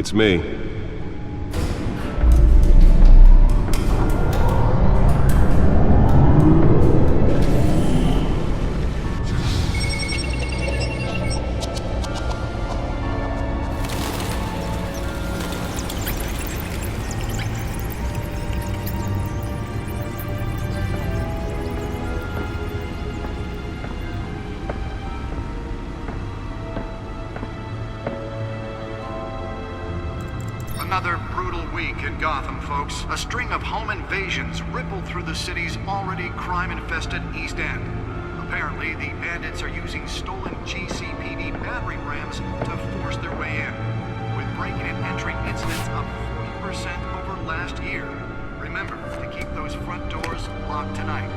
It's me. Another brutal week in Gotham, folks. A string of home invasions rippled through the city's already crime-infested East End. Apparently, the bandits are using stolen GCPD battering rams to force their way in, with breaking and entering incidents up 40% over last year. Remember to keep those front doors locked tonight.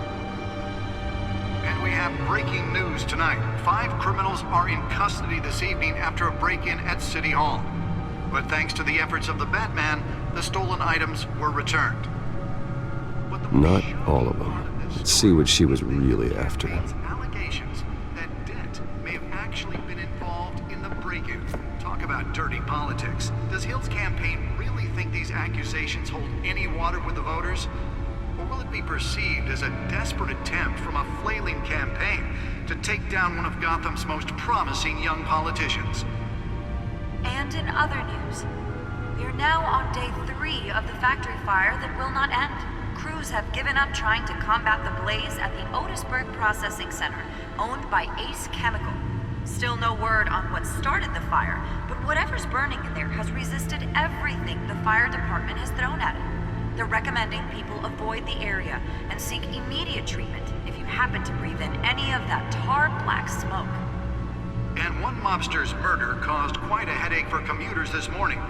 And we have breaking news tonight. 5 criminals are in custody this evening after a break-in at City Hall. But thanks to the efforts of the Batman, the stolen items were returned. Not all of them. Let's see what she was really after. Allegations that Dent may have actually been involved in the break-in. Talk about dirty politics. Does Hill's campaign really think these accusations hold any water with the voters? Or will it be perceived as a desperate attempt from a flailing campaign to take down one of Gotham's most promising young politicians? And in other news, we are now on day 3 of the factory fire that will not end. Crews have given up trying to combat the blaze at the Otisburg Processing Center, owned by Ace Chemical. Still no word on what started the fire, but whatever's burning in there has resisted everything the fire department has thrown at it. They're recommending people avoid the area and seek immediate treatment if you happen to breathe in any of that tar-black smoke. And one mobster's murder caused quite a headache for commuters this morning.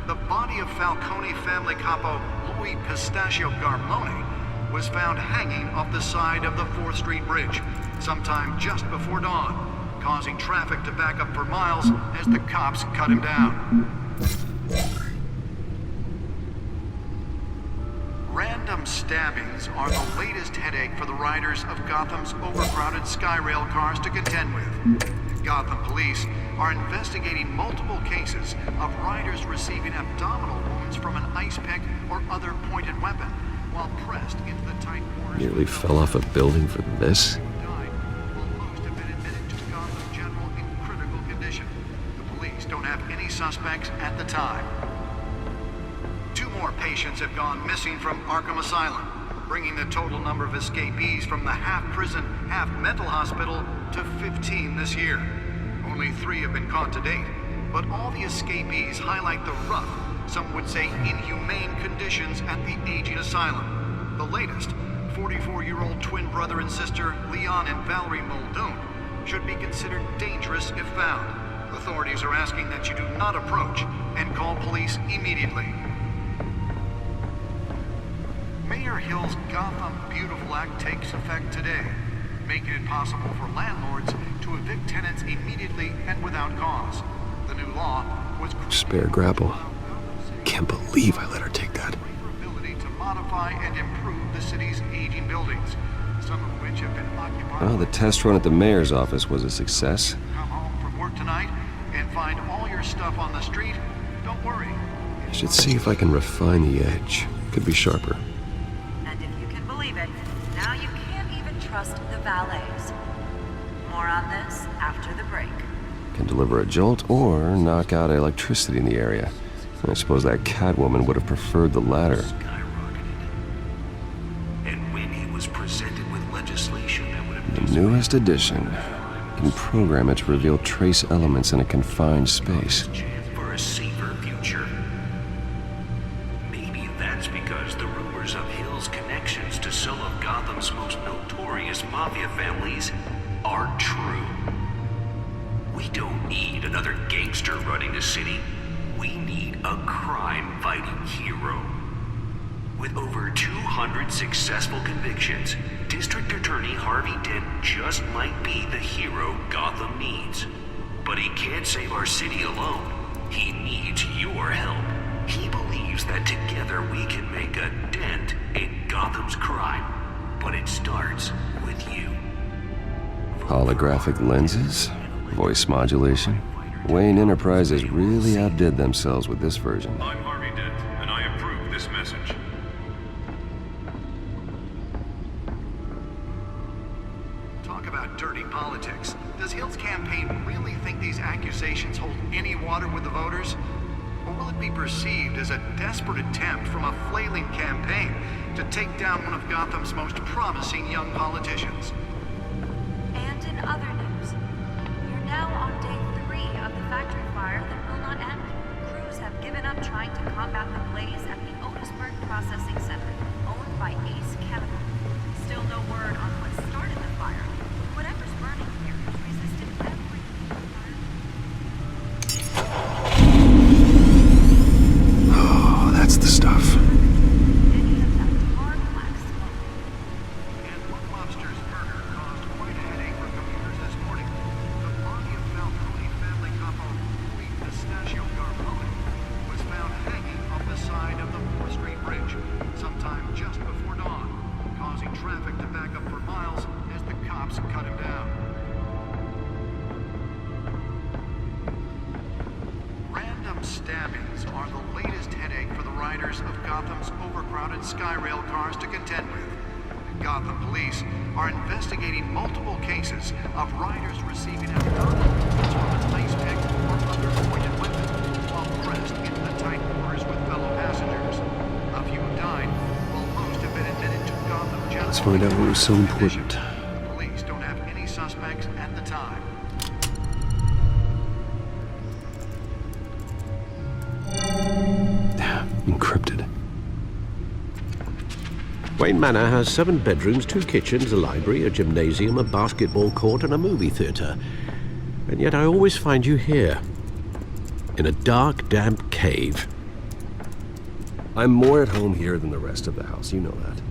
The body of Falcone family capo Louis Pistachio Garmone was found hanging off the side of the 4th Street Bridge sometime just before dawn, causing traffic to back up for miles as the cops cut him down. Random stabbings are the latest headache for the riders of Gotham's overcrowded Skyrail cars to contend with. Gotham police are investigating multiple cases of riders receiving abdominal wounds from an ice pick or other pointed weapon while pressed into the tight quarters. Nearly fell off a building for this? Died, while most have been admitted to Gotham General in critical condition. The police don't have any suspects at the time. 2 more patients have gone missing from Arkham Asylum, bringing the total number of escapees from the half-prison, half-mental hospital to 15 this year. Only 3 have been caught to date, but all the escapees highlight the rough, some would say inhumane conditions at the aging asylum. The latest, 44-year-old twin brother and sister Leon and Valerie Muldoon, should be considered dangerous if found. Authorities are asking that you do not approach and call police immediately. Mayor Hill's Gotham Beautiful Act takes effect today, making it possible for landlords to evict tenants immediately and without cause. The new law was Spare grapple. Can't believe I let her take that. ability to modify and improve the city's aging buildings, some of which have been occupied. Well, the test run at the mayor's office was a success. Come home from work tonight and find all your stuff on the street. Don't worry. I should see if I can refine the edge. Could be sharper. And if you can believe it, now you can't even trust the valets. More on this after the break. Can deliver a jolt or knock out electricity in the area. I suppose that Catwoman would have preferred the latter. Skyrocketed. And when he was presented with legislation that would have The newest edition can program it to reveal trace elements in a confined space. for a safer future. Maybe that's because the rumors of Hill's connections to some of Gotham's most notorious mafia families are true. We don't need another gangster running the city. We need a crime-fighting hero. With over 200 successful convictions, District Attorney Harvey Dent just might be the hero Gotham needs. But he can't save our city alone. He needs your help. He believes that together we can make a dent in Gotham's crime. But it starts with you. Holographic lenses? Voice modulation? Wayne Enterprises really outdid themselves with this version. I'm Harvey Dent, and I approve this message. Talk about dirty politics. Does Hill's campaign really think these accusations hold any water with the voters? Or will it be perceived as a desperate attempt from a flailing campaign to take down one of Gotham's most promising young politicians? And in other news, we're now on day 3 of the factory fire that will not end. Crews have given up trying to combat the blaze at the Otisburg Processing Center, owned by Ace Chemical. Still no word on what started the fire. Whatever's burning here has resisted every fire. Oh, that's the stuff. Any of that hard black smoke. And one lobster's murder caused quite a headache for commuters this morning. The body of Falcone family couple Louis Pistachio Garbone was found hanging off the side of the 4th Street Bridge sometime just before dawn, causing traffic to back up for miles as the cops cut him down. Random stabbings are the latest headache for the riders of Gotham's overcrowded Skyrail cars to contend with. Gotham police are investigating multiple cases of riders receiving abdominal wounds from a lace pick or other pointed weapon while pressed into the tight quarters with fellow passengers. A few have died, while most have been admitted to Gotham General. Let's find out what was so important. The police don't have any suspects at the time. Encrypted. Wayne Manor has 7 bedrooms, 2 kitchens, a library, a gymnasium, a basketball court, and a movie theater. And yet I always find you here, in a dark, damp cave. I'm more at home here than the rest of the house, you know that.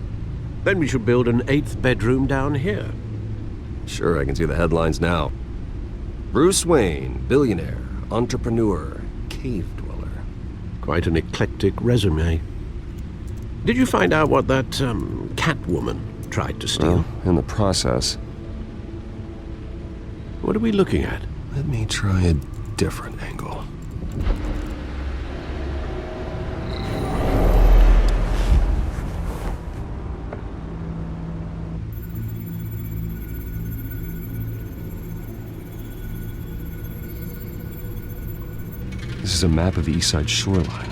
Then we should build an 8th bedroom down here. Sure, I can see the headlines now. Bruce Wayne, billionaire, entrepreneur, cave dweller. Quite an eclectic resume. Did you find out what that, Catwoman tried to steal? Well, in the process, What are we looking at? let me try a different angle. This is a map of the East Side shoreline.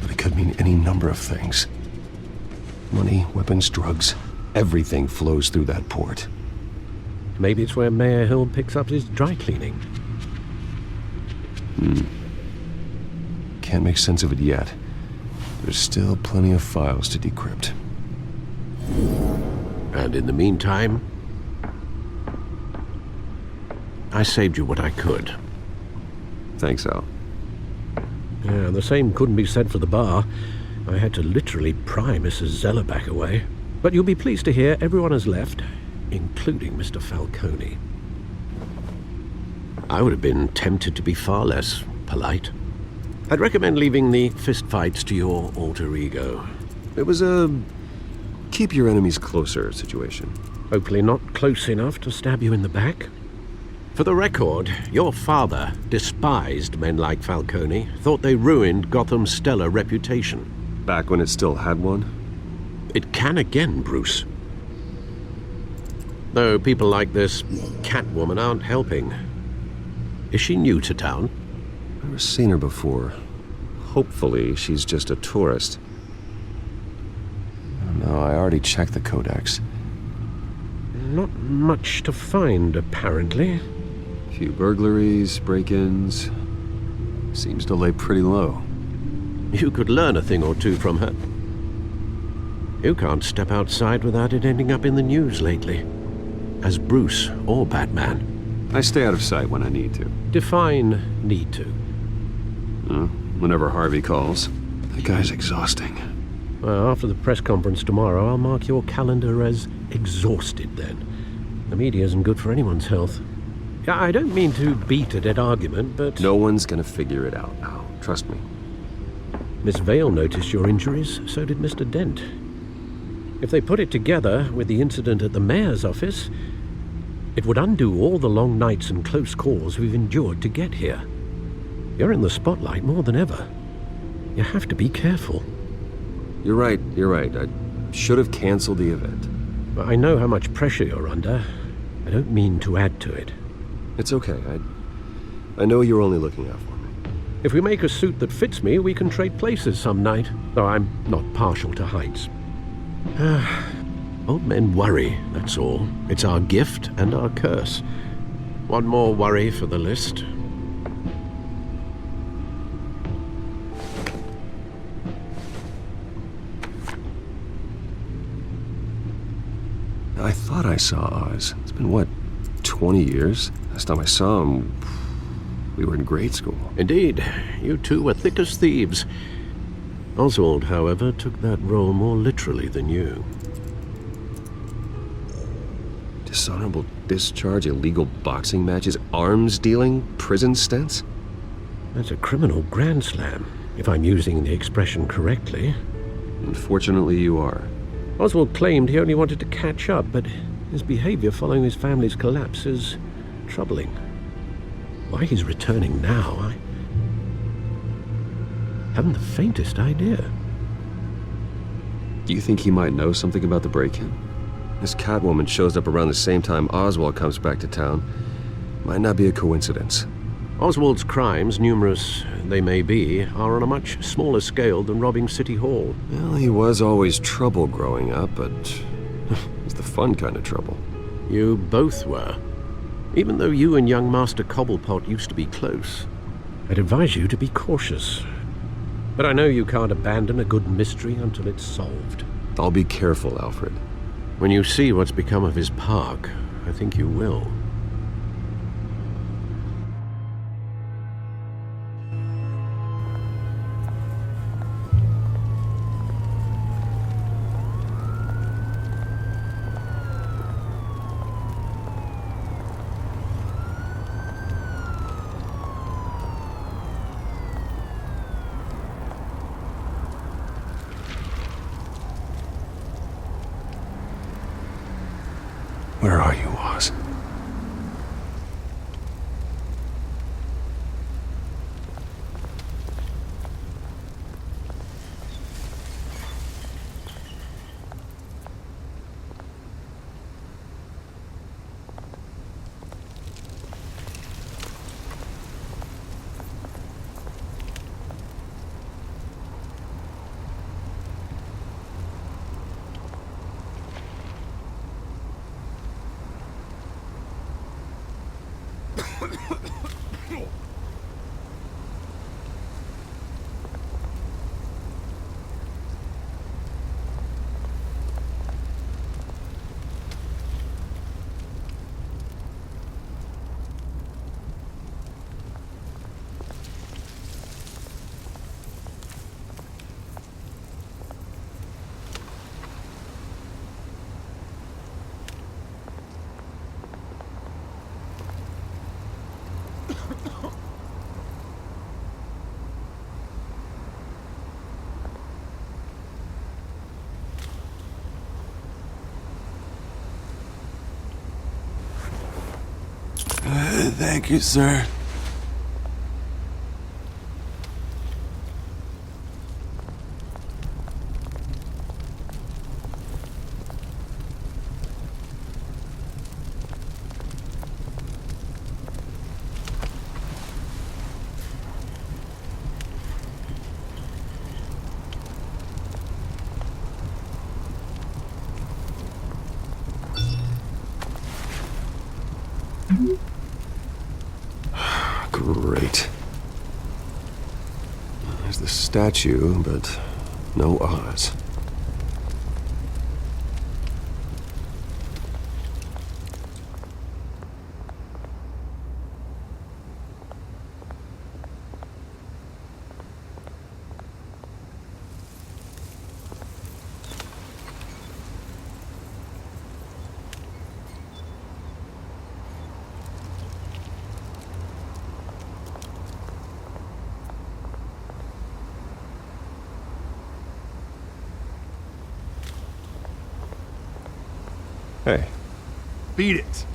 But it could mean any number of things. Money, weapons, drugs, everything flows through that port. Maybe it's where Mayor Hill picks up his dry cleaning. Can't make sense of it yet. There's still plenty of files to decrypt. And in the meantime, I saved you what I could. Thanks, Al. Yeah, the same couldn't be said for the bar. I had to literally pry Mrs. Zeller back away. But you'll be pleased to hear everyone has left, including Mr. Falcone. I would have been tempted to be far less polite. I'd recommend leaving the fistfights to your alter ego. It was a keep your enemies closer situation. Hopefully not close enough to stab you in the back. For the record, your father despised men like Falcone, thought they ruined Gotham's stellar reputation. Back when it still had one? It can again, Bruce. Though people like this Catwoman aren't helping. Is she new to town? Never seen her before. Hopefully, she's just a tourist. No, I already checked the codex. Not much to find, apparently. Few burglaries, break-ins. Seems to lay pretty low. You could learn a thing or two from her. You can't step outside without it ending up in the news lately. As Bruce or Batman. I stay out of sight when I need to. Define need to. Whenever Harvey calls. That guy's exhausting. Well, after the press conference tomorrow, I'll mark your calendar as exhausted then. The media isn't good for anyone's health. Yeah, I don't mean to beat a dead argument, but... No one's gonna figure it out now. Trust me. Miss Vale noticed your injuries, so did Mr. Dent. If they put it together with the incident at the mayor's office, It would undo all the long nights and close calls we've endured to get here. You're in the spotlight more than ever. You have to be careful. You're right. I should have canceled the event. I know how much pressure you're under. I don't mean to add to it. It's okay. I know you're only looking out for me. If we make a suit that fits me, we can trade places some night, though I'm not partial to heights. Old men worry, that's all. It's our gift and our curse. One more worry for the list. I thought I saw Oz. It's been, what, 20 years? Last time I saw him, we were in grade school. Indeed, you two were thick as thieves. Oswald, however, took that role more literally than you. Dishonorable discharge, illegal boxing matches, arms dealing, prison stints? That's a criminal grand slam, if I'm using the expression correctly. Unfortunately, you are. Oswald claimed he only wanted to catch up, but his behavior following his family's collapse is troubling. Why he's returning now, I haven't the faintest idea. Do you think he might know something about the break-in? This Catwoman shows up around the same time Oswald comes back to town. Might not be a coincidence. Oswald's crimes, numerous they may be, are on a much smaller scale than robbing City Hall. Well, he was always trouble growing up, but it's the fun kind of trouble. You both were. Even though you and young Master Cobblepot used to be close, I'd advise you to be cautious. But I know you can't abandon a good mystery until it's solved. I'll be careful, Alfred. When you see what's become of his park, I think you will. Where are you, Oz? Thank you, sir. Great. There's the statue, but no Oz. Hey, Beat it.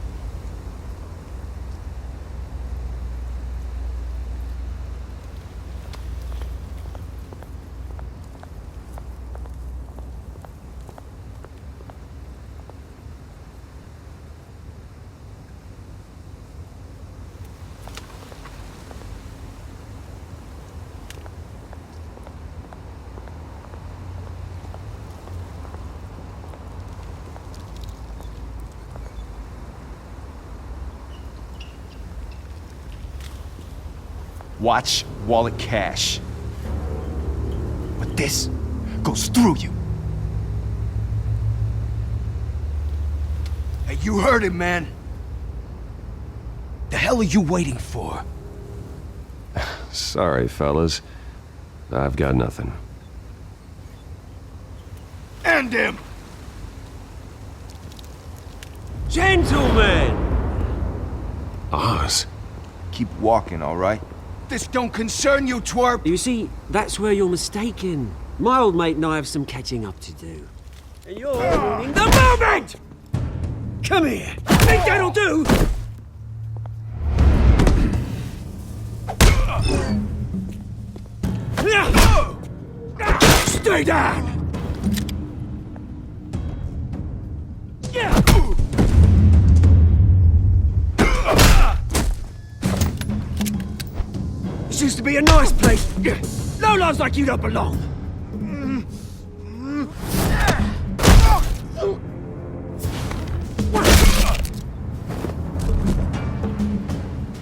Watch, wallet, cash. But this goes through you. Hey, you heard him, man. The hell are you waiting for? Sorry, fellas. I've got nothing. End him! Gentlemen! Oz. Keep walking, all right? This don't concern you, twerp! You see, that's where you're mistaken. My old mate and I have some catching up to do. And you're ruining the moment! Come here! Think that'll do? Stay down! This used to be a nice place. No lives like you don't belong.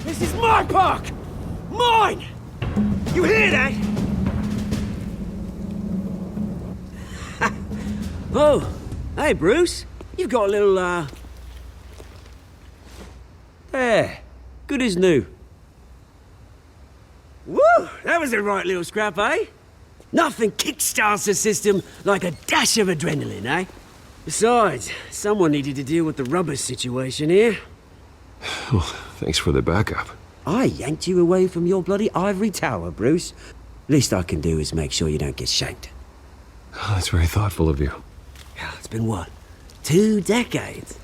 This is my park! Mine! You hear that? Oh, hey, Bruce. You've got a little, There. Good as new. Woo! That was a right little scrap, eh? Nothing kickstarts the system like a dash of adrenaline, eh? Besides, someone needed to deal with the rubber situation here. Well, thanks for the backup. I yanked you away from your bloody ivory tower, Bruce. Least I can do is make sure you don't get shanked. Oh, that's very thoughtful of you. It's been what? 2 decades?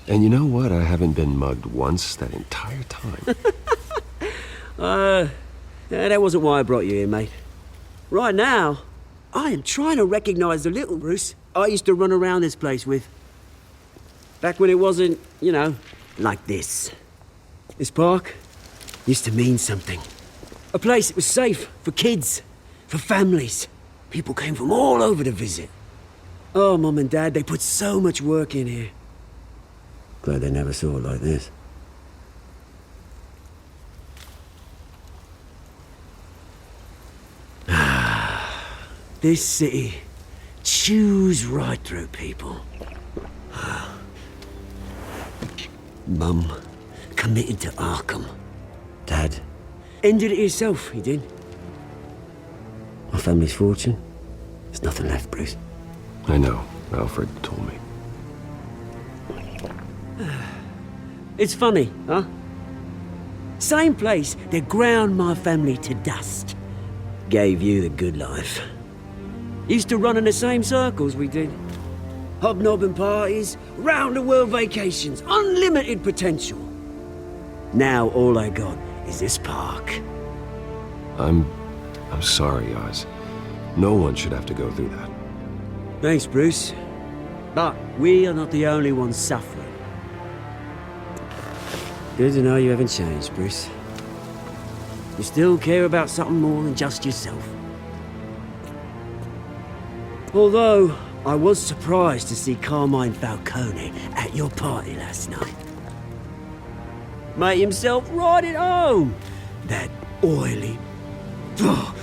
And you know what? I haven't been mugged once that entire time. That wasn't why I brought you here, mate. Right now, I am trying to recognize the little Bruce I used to run around this place with. Back when it wasn't, you know, like this. This park used to mean something. A place that was safe for kids, for families. People came from all over to visit. Oh, Mum and Dad, they put so much work in here. Glad they never saw it like this. This city chews right through people. Mum committed to Arkham. Dad ended it himself, he did. My family's fortune, there's nothing left, Bruce. I know. Alfred told me. It's funny, huh? Same place that ground my family to dust. Gave you the good life. Used to run in the same circles we did. Hobnobbing parties, round-the-world vacations, unlimited potential. Now all I got is this park. I'm sorry, Oz. No one should have to go through that. Thanks, Bruce. But we are not the only ones suffering. Good to know you haven't changed, Bruce. You still care about something more than just yourself. Although, I was surprised to see Carmine Falcone at your party last night. Made himself right at home. That oily... Oh,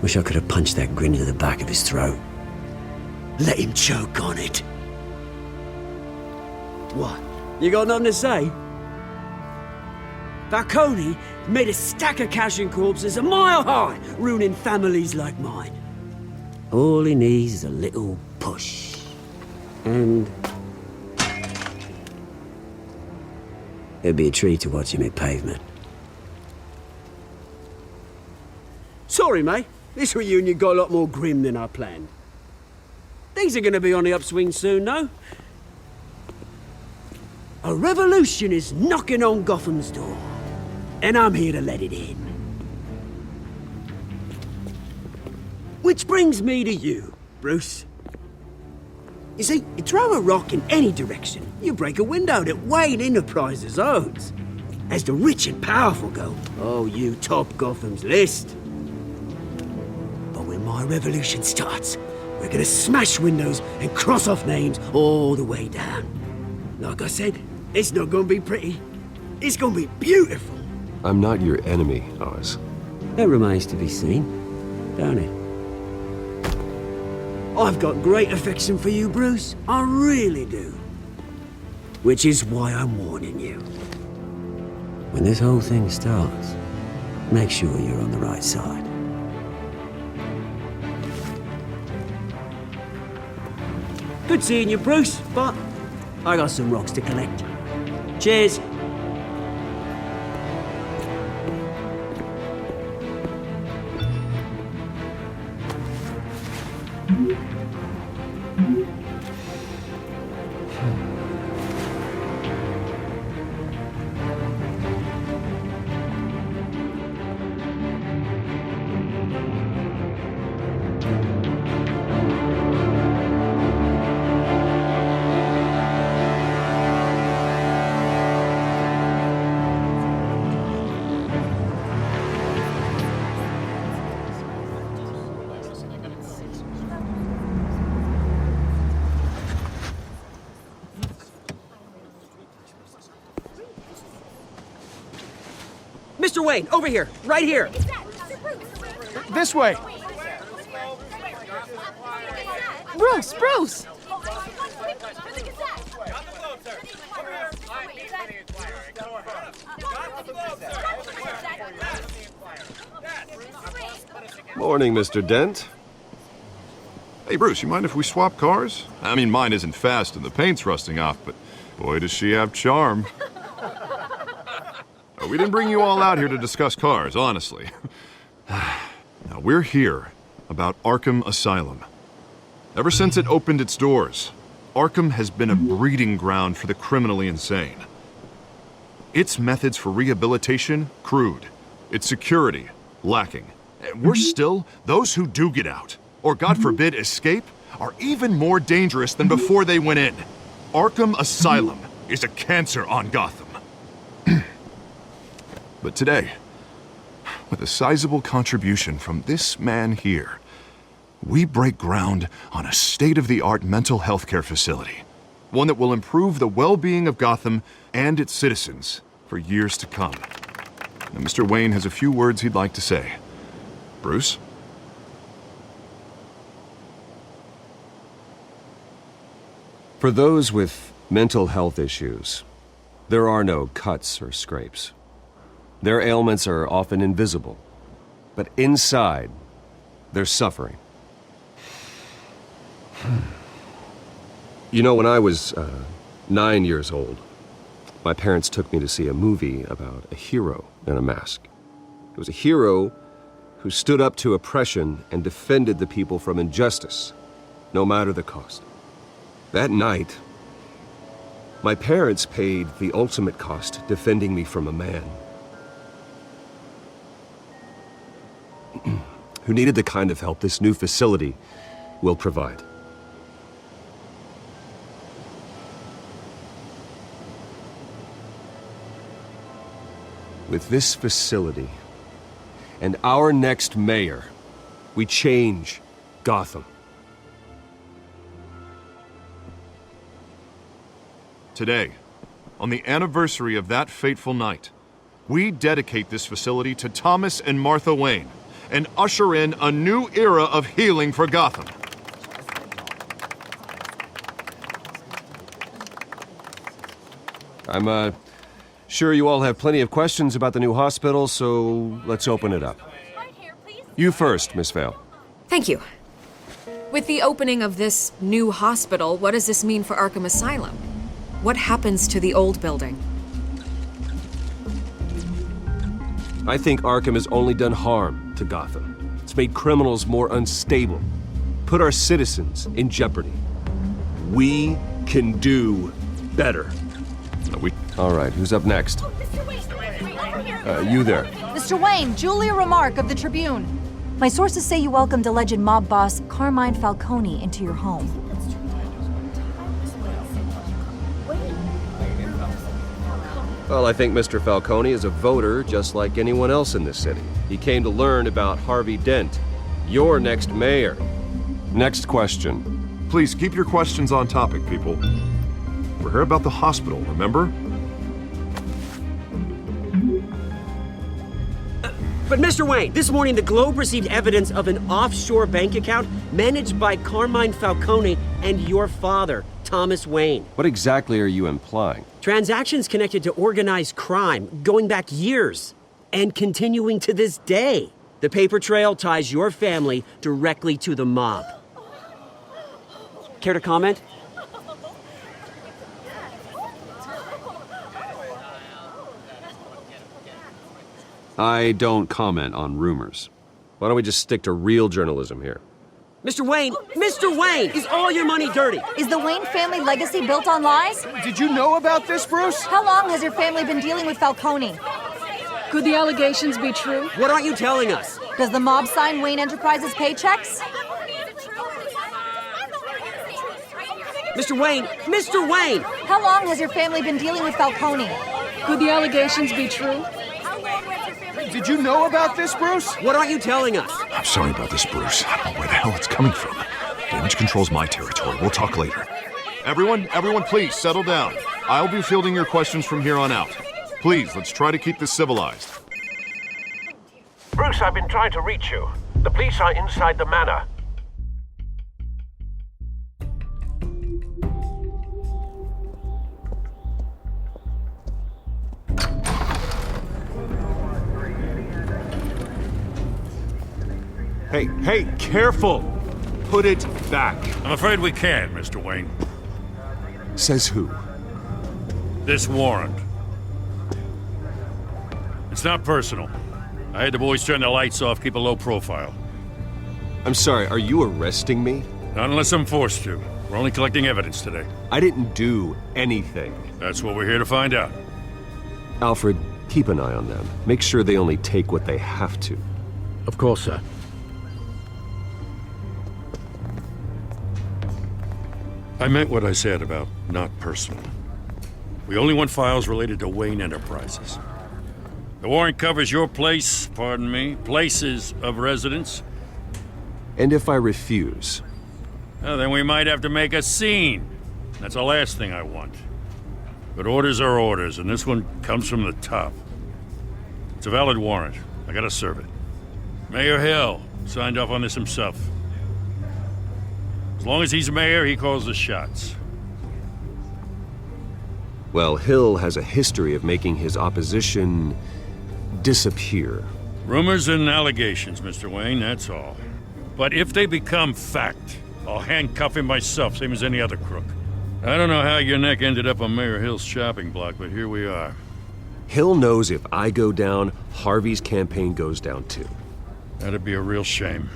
wish I could have punched that grin into the back of his throat. Let him choke on it. What? You got nothing to say? Falcone made a stack of cash and corpses a mile high, ruining families like mine. All he needs is a little push. And... it'd be a treat to watch him hit pavement. Sorry, mate. This reunion got a lot more grim than I planned. Things are gonna be on the upswing soon, though. A revolution is knocking on Gotham's door. And I'm here to let it in. Which brings me to you, Bruce. You see, you throw a rock in any direction, you break a window that Wayne Enterprises owns. As the rich and powerful go, oh, you top Gotham's list. But when my revolution starts, we're gonna smash windows and cross off names all the way down. Like I said, it's not gonna be pretty. It's gonna be beautiful. I'm not your enemy, Oz. It remains to be seen, don't it? I've got great affection for you, Bruce. I really do. Which is why I'm warning you. When this whole thing starts, make sure you're on the right side. Good seeing you, Bruce, but I got some rocks to collect. Cheers. Mr. Wayne, over here, right here. This way. Bruce, Bruce! Morning, Mr. Dent. Hey, Bruce, you mind if we swap cars? I mean, mine isn't fast and the paint's rusting off, but boy, does she have charm. We didn't bring you all out here to discuss cars, honestly. Now, we're here about Arkham Asylum. Ever since it opened its doors, Arkham has been a breeding ground for the criminally insane. Its methods for rehabilitation, crude. Its security, lacking. And worse still, those who do get out, or God forbid escape, are even more dangerous than before they went in. Arkham Asylum is a cancer on Gotham. But today, with a sizable contribution from this man here, we break ground on a state-of-the-art mental health care facility. One that will improve the well-being of Gotham and its citizens for years to come. Now, Mr. Wayne has a few words he'd like to say. Bruce? For those with mental health issues, there are no cuts or scrapes. Their ailments are often invisible, but inside, they're suffering. You know, when I was 9 years old, my parents took me to see a movie about a hero in a mask. It was a hero who stood up to oppression and defended the people from injustice, no matter the cost. That night, my parents paid the ultimate cost defending me from a man who needed the kind of help this new facility will provide. With this facility and our next mayor, we change Gotham. Today, on the anniversary of that fateful night, we dedicate this facility to Thomas and Martha Wayne and usher in a new era of healing for Gotham. I'm sure you all have plenty of questions about the new hospital, so let's open it up. You first, Miss Vale. Thank you. With the opening of this new hospital, what does this mean for Arkham Asylum? What happens to the old building? I think Arkham has only done harm to Gotham. It's made criminals more unstable, put our citizens in jeopardy. We can do better. All right, who's up next? You there. Mr. Wayne, Julia Remark of the Tribune. My sources say you welcomed alleged mob boss Carmine Falcone into your home. Well, I think Mr. Falcone is a voter just like anyone else in this city. He came to learn about Harvey Dent, your next mayor. Next question. Please keep your questions on topic, people. We're here about the hospital, remember? But Mr. Wayne, this morning the Globe received evidence of an offshore bank account managed by Carmine Falcone and your father, Thomas Wayne. What exactly are you implying? Transactions connected to organized crime going back years and continuing to this day. The paper trail ties your family directly to the mob. Care to comment? I don't comment on rumors. Why don't we just stick to real journalism here? Mr. Wayne, is all your money dirty? Is the Wayne family legacy built on lies? Did you know about this, Bruce? How long has your family been dealing with Falcone? Could the allegations be true? What aren't you telling us? Does the mob sign Wayne Enterprises paychecks? Mr. Wayne! How long has your family been dealing with Falcone? Could the allegations be true? Did you know about this, Bruce? What aren't you telling us? I'm sorry about this, Bruce. I don't know where the hell it's coming from. Damage control's my territory. We'll talk later. Everyone, please settle down. I'll be fielding your questions from here on out. Please, let's try to keep this civilized. Bruce, I've been trying to reach you. The police are inside the manor. Hey, careful! Put it back. I'm afraid we can't, Mr. Wayne. Says who? This warrant. It's not personal. I had the boys turn the lights off, keep a low profile. I'm sorry, are you arresting me? Not unless I'm forced to. We're only collecting evidence today. I didn't do anything. That's what we're here to find out. Alfred, keep an eye on them. Make sure they only take what they have to. Of course, sir. I meant what I said about not personal. We only want files related to Wayne Enterprises. The warrant covers your places of residence. And if I refuse? Well, then we might have to make a scene. That's the last thing I want. But orders are orders, and this one comes from the top. It's a valid warrant. I gotta serve it. Mayor Hill signed off on this himself. As long as he's mayor, he calls the shots. Well, Hill has a history of making his opposition disappear. Rumors and allegations, Mr. Wayne, that's all. But if they become fact, I'll handcuff him myself, same as any other crook. I don't know how your neck ended up on Mayor Hill's shopping block, but here we are. Hill knows if I go down, Harvey's campaign goes down too. That'd be a real shame.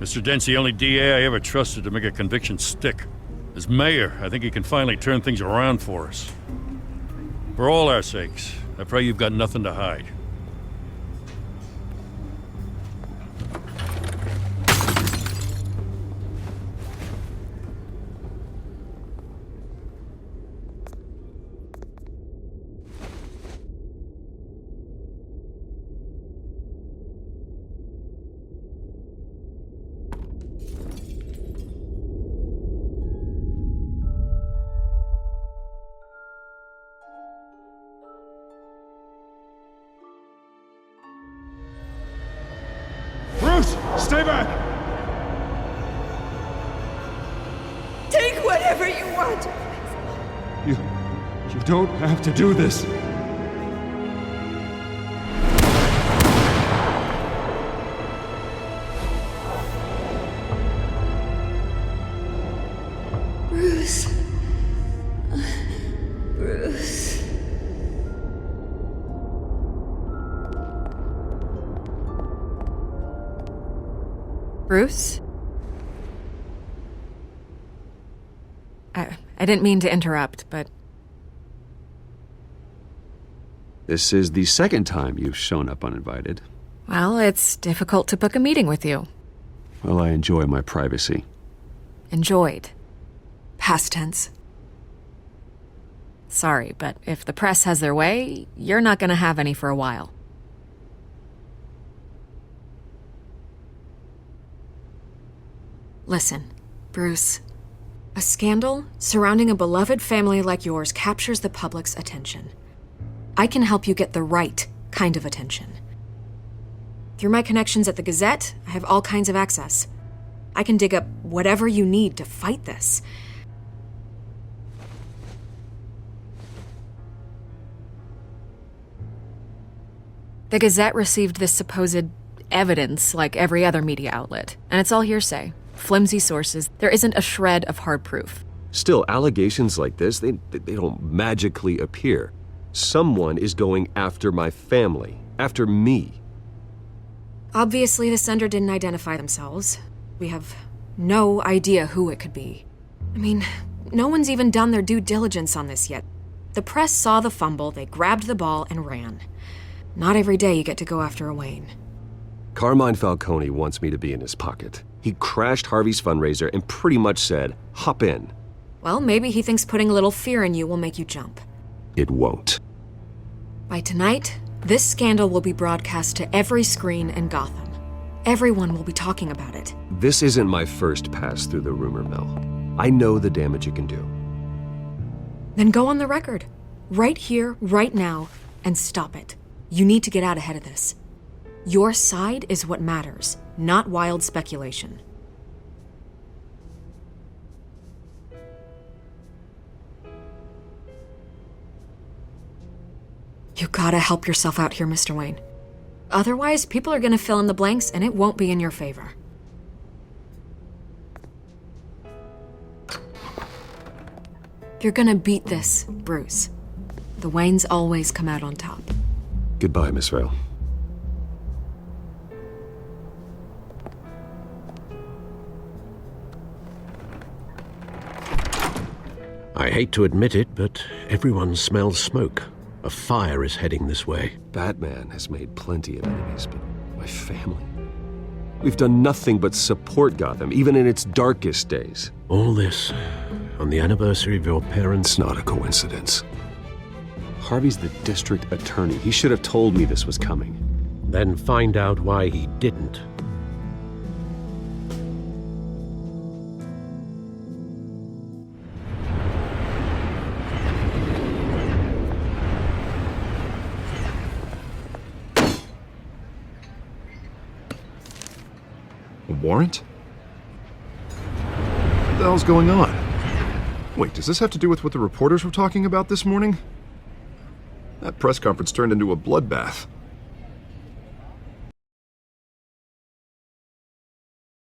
Mr. Dent's the only DA I ever trusted to make a conviction stick. As mayor, I think he can finally turn things around for us. For all our sakes, I pray you've got nothing to hide. Bruce, stay back! Take whatever you want. You don't have to do this. Bruce. Bruce. Bruce? I didn't mean to interrupt, but... This is the second time you've shown up uninvited. Well, it's difficult to book a meeting with you. Well, I enjoy my privacy. Enjoyed. Past tense. Sorry, but if the press has their way, you're not gonna have any for a while. Listen, Bruce. A scandal surrounding a beloved family like yours captures the public's attention. I can help you get the right kind of attention. Through my connections at the Gazette, I have all kinds of access. I can dig up whatever you need to fight this. The Gazette received this supposed evidence like every other media outlet, and it's all hearsay. Flimsy sources. There isn't a shred of hard proof. Still, allegations like this, they don't magically appear. Someone is going after my family, after me. Obviously, the sender didn't identify themselves. We have no idea who it could be. I mean, no one's even done their due diligence on this yet. The press saw the fumble, they grabbed the ball and ran. Not every day you get to go after a Wayne. Carmine Falcone wants me to be in his pocket. He crashed Harvey's fundraiser and pretty much said, hop in. Well, maybe he thinks putting a little fear in you will make you jump. It won't. By tonight, this scandal will be broadcast to every screen in Gotham. Everyone will be talking about it. This isn't my first pass through the rumor mill. I know the damage it can do. Then go on the record. Right here, right now, and stop it. You need to get out ahead of this. Your side is what matters, not wild speculation. You gotta help yourself out here, Mr. Wayne. Otherwise, people are gonna fill in the blanks and it won't be in your favor. You're gonna beat this, Bruce. The Waynes always come out on top. Goodbye, Miss Vale. I hate to admit it, but everyone smells smoke. A fire is heading this way. Batman has made plenty of enemies, but my family? We've done nothing but support Gotham, even in its darkest days. All this on the anniversary of your parents'... It's not a coincidence. Harvey's the district attorney. He should have told me this was coming. Then find out why he didn't. A warrant? What the hell's going on? Wait, does this have to do with what the reporters were talking about this morning? That press conference turned into a bloodbath.